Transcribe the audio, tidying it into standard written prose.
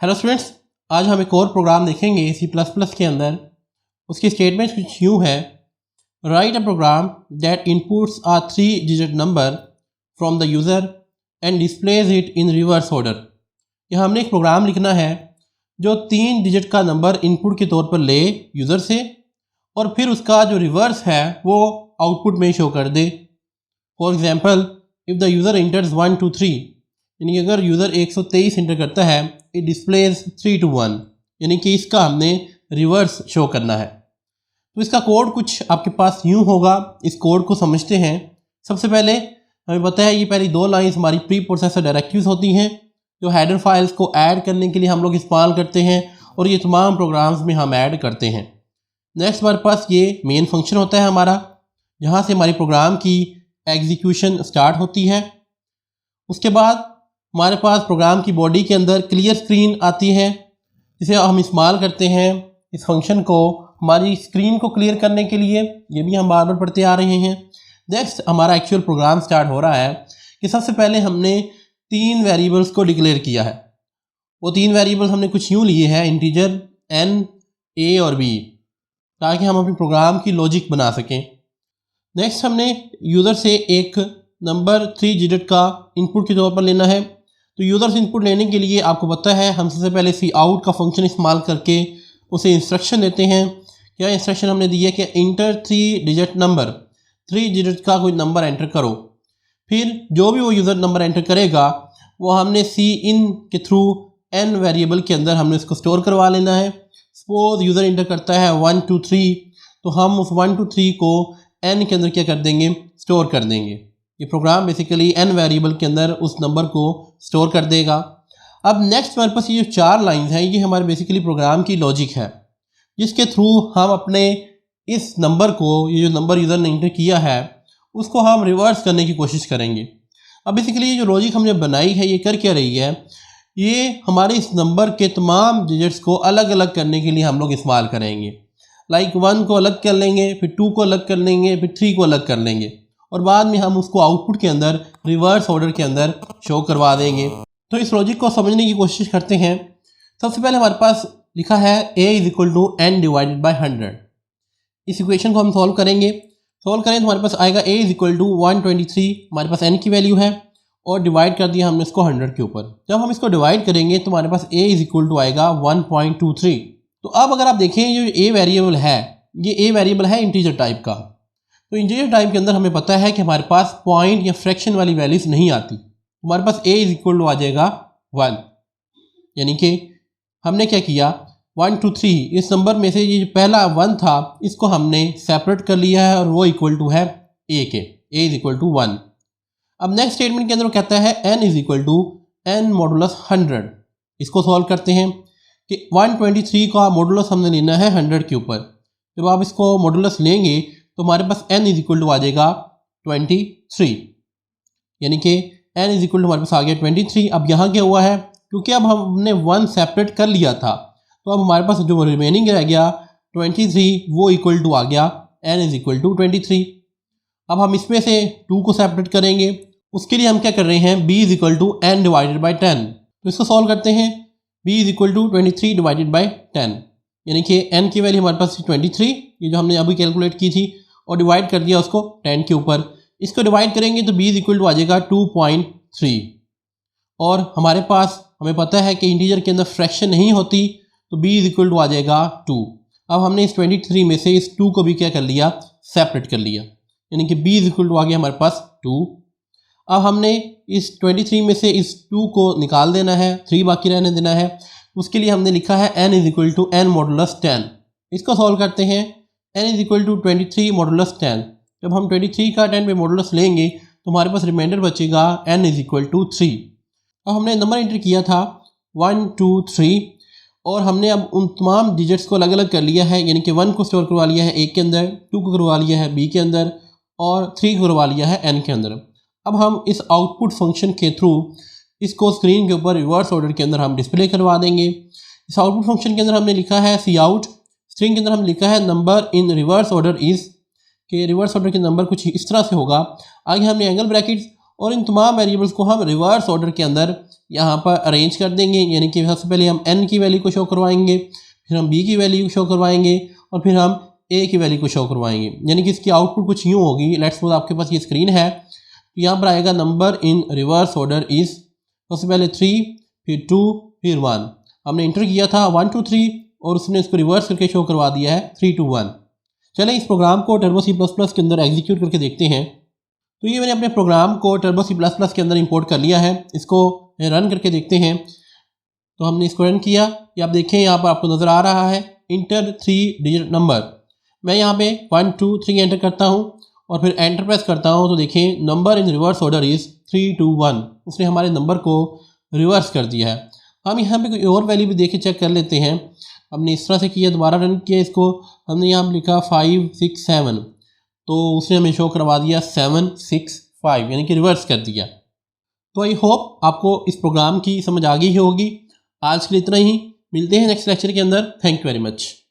Hello students, आज हम एक और प्रोग्राम देखेंगे C++ के अंदर। उसकी स्टेटमेंट कुछ यूँ है, write a program that inputs a 3 digit number from the user and displays it in reverse order. यहाँ हमने एक प्रोग्राम लिखना है जो 3 डिजिट का नंबर इनपुट के तौर पर ले यूज़र से और फिर उसका जो रिवर्स है वो आउटपुट में शो कर दे। For example, if the user enters 1 2 3, यानी अगर यूज़र 123 इंटर करता है, इट डिस्प्लेज 3 to 1, यानी कि इसका हमने रिवर्स शो करना है। तो इसका कोड कुछ आपके पास यूँ होगा। इस कोड को समझते हैं। सबसे पहले हमें पता है ये पहली 2 लाइंस हमारी प्री प्रोसेसर डायरेक्टिव्स होती हैं जो हेडर फाइल्स को ऐड करने के लिए हम लोग इस्तेमाल करते हैं और ये तमाम प्रोग्राम्स में हम ऐड करते हैं। नेक्स्ट हमारे पास ये मेन फंक्शन होता है हमारा, जहाँ से हमारी प्रोग्राम की एग्जीक्यूशन स्टार्ट होती है। उसके बाद हमारे पास प्रोग्राम की बॉडी के अंदर क्लियर स्क्रीन आती है जिसे हम इस्तेमाल करते हैं इस फंक्शन को हमारी स्क्रीन को क्लियर करने के लिए। ये भी हम बार बार पढ़ते आ रहे हैं। नेक्स्ट हमारा एक्चुअल प्रोग्राम स्टार्ट हो रहा है कि सबसे पहले हमने 3 वेरिएबल्स को डिक्लेयर किया है। वो 3 वेरिएबल्स हमने कुछ यूँ लिए हैं, इंटीजर n, a और b, ताकि हम अपने प्रोग्राम की लॉजिक बना सकें। नेक्स्ट हमने यूज़र से एक नंबर 3 डिजिट का इनपुट के तौर पर लेना है। तो यूज़र से इनपुट लेने के लिए आपको पता है हम सबसे पहले सी आउट का फंक्शन इस्तेमाल करके उसे इंस्ट्रक्शन देते हैं। क्या इंस्ट्रक्शन हमने दी है कि इंटर 3 डिजिट नंबर, 3 डिजिट का कोई नंबर एंटर करो। फिर जो भी वो यूज़र नंबर एंटर करेगा वो हमने सी इन के थ्रू n वेरिएबल के अंदर हमने उसको स्टोर करवा लेना है। सपोज यूज़र इंटर करता है 1 2 3, तो हम उस 1 2 3 को n के अंदर क्या कर देंगे, स्टोर कर देंगे। ये प्रोग्राम बेसिकली n वेरिएबल के अंदर उस नंबर को स्टोर कर देगा। अब नेक्स्ट हमारे पास ये जो 4 लाइंस हैं ये हमारे बेसिकली प्रोग्राम की लॉजिक है जिसके थ्रू हम अपने इस नंबर को, ये जो नंबर यूज़र ने इंटर किया है, उसको हम रिवर्स करने की कोशिश करेंगे। अब बेसिकली ये जो लॉजिक हमने बनाई है ये कर क्या रही है, ये हमारे इस नंबर के तमाम डिजिट्स को अलग अलग करने के लिए हम लोग इस्तेमाल करेंगे। लाइक 1 को अलग कर लेंगे, फिर 2 को अलग कर लेंगे, फिर 3 को अलग कर लेंगे और बाद में हम उसको आउटपुट के अंदर रिवर्स ऑर्डर के अंदर शो करवा देंगे। तो इस लॉजिक को समझने की कोशिश करते हैं। सबसे पहले हमारे पास लिखा है a = n डिवाइडेड बाई 100। इस इक्वेशन को हम सॉल्व करेंगे। सॉल्व करें तो हमारे पास आएगा a = 123, हमारे पास n की वैल्यू है और डिवाइड कर दिया हमने इसको 100 के ऊपर। जब हम इसको डिवाइड करेंगे तो हमारे पास a = आएगा 1.23। तो अब अगर आप देखें ये a वेरिएबल है, ये a वेरिएबल है इंटीजर टाइप का। तो इंटीजर टाइप के अंदर हमें पता है कि हमारे पास पॉइंट या फ्रैक्शन वाली वैल्यूज़ नहीं आती। हमारे पास a = आ जाएगा 1, यानी कि हमने क्या किया, 1 2 3 इस नंबर में से ये जो पहला 1 था इसको हमने सेपरेट कर लिया है और वो इक्वल टू है a के, a = 1। अब नेक्स्ट स्टेटमेंट के अंदर वो कहता है n = n मॉडुलस 100। इसको सॉल्व करते हैं कि 123 का मॉडुलस हमने लेना है 100 के ऊपर। जब आप इसको मॉडुलस लेंगे तो हमारे पास n = आ जाएगा 23, यानी कि n = हमारे पास आ गया 23। अब यहाँ क्या हुआ है, क्योंकि अब हमने 1 सेपरेट कर लिया था तो अब हमारे पास जो रिमेनिंग रह गया 23 वो इक्वल टू आ गया n = 23। अब हम इसमें से 2 को सेपरेट करेंगे, उसके लिए हम क्या कर रहे हैं, b = n डिवाइडेड बाई 10। तो इसको सॉल्व करते हैं। b = 23 डिवाइडेड बाई 10, यानी कि n की वैल्यू हमारे पास 23, ये जो हमने अभी कैलकुलेट की थी, और डिवाइड कर दिया उसको 10 के ऊपर। इसको डिवाइड करेंगे तो b = आ जाएगा 2.3। और हमारे पास हमें पता है कि इंटीजर के अंदर फ्रैक्शन नहीं होती तो b = आ जाएगा 2। अब हमने इस 23 में से इस 2 को भी क्या कर लिया, सेपरेट कर लिया, यानी कि b = आ गया हमारे पास 2। अब हमने इस 23 में से इस 2 को निकाल देना है, 3 बाकी रहने देना है। उसके लिए हमने लिखा है n = n मॉडुलस 10। इसको सॉल्व करते हैं। n = 23 modulus 10। जब हम 23 का 10 पे मॉडुलस लेंगे तो हमारे पास रिमाइंडर बचेगा n = 3। अब हमने नंबर एंटर किया था 1 2 3 और हमने अब उन तमाम डिजिट्स को अलग अलग कर लिया है, यानी कि 1 को स्टोर करवा लिया है a के अंदर, 2 को करवा लिया है b के अंदर और 3 को करवा लिया है n के अंदर। अब हम इस आउटपुट फंक्शन के थ्रू इसको स्क्रीन के ऊपर रिवर्स ऑर्डर के अंदर हम डिस्प्ले करवा देंगे। इस आउटपुट फंक्शन के अंदर हमने लिखा है सी आउट, स्ट्रिंग के अंदर हमने लिखा है number in reverse order is, कि रिवर्स ऑर्डर के नंबर कुछ इस तरह से होगा। आगे हमने एंगल ब्रैकेट्स और इन तमाम वेरिएबल्स को हम रिवर्स ऑर्डर के अंदर यहाँ पर अरेंज कर देंगे, यानी कि सबसे पहले हम n की वैल्यू को शो करवाएंगे, फिर हम b की वैल्यू शो करवाएंगे और फिर हम a की वैल्यू को शो करवाएंगे। यानी कि इसकी आउटपुट कुछ यूँ होगी। लेट्स सपोज आपके पास ये स्क्रीन है, तो यहाँ पर आएगा number in reverse order is, सबसे पहले 3, फिर 2, फिर 1। हमने इंटर किया था 1 2 3 और उसने इसको रिवर्स करके शो करवा दिया है 3 2 1। चलें इस प्रोग्राम को टर्बो C++ के अंदर एग्जीक्यूट करके देखते हैं। तो ये मैंने अपने प्रोग्राम को टर्बो C++ के अंदर इंपोर्ट कर लिया है। इसको रन करके देखते हैं। तो हमने इसको रन किया, ये आप देखें यहाँ पर आपको नज़र आ रहा है इंटर 3 डिजिट नंबर। मैं यहाँ पे 1 2 3 एंटर करता हूँ और फिर एंटर प्रेस करता हूँ, तो देखें number in reverse order is 3 2 1। उसने हमारे नंबर को रिवर्स कर दिया है। हम यहाँ पे कोई और वैल्यू भी देखे चेक कर लेते हैं। हमने इस तरह से किया, दोबारा रन किया इसको, हमने यहाँ लिखा 5 6 7, तो उसने हमें शो करवा दिया 7 6 5, यानी कि रिवर्स कर दिया। तो आई होप आपको इस प्रोग्राम की समझ आ गई होगी। आज के लिए इतना ही, मिलते हैं नेक्स्ट लेक्चर के अंदर। Thank you very much.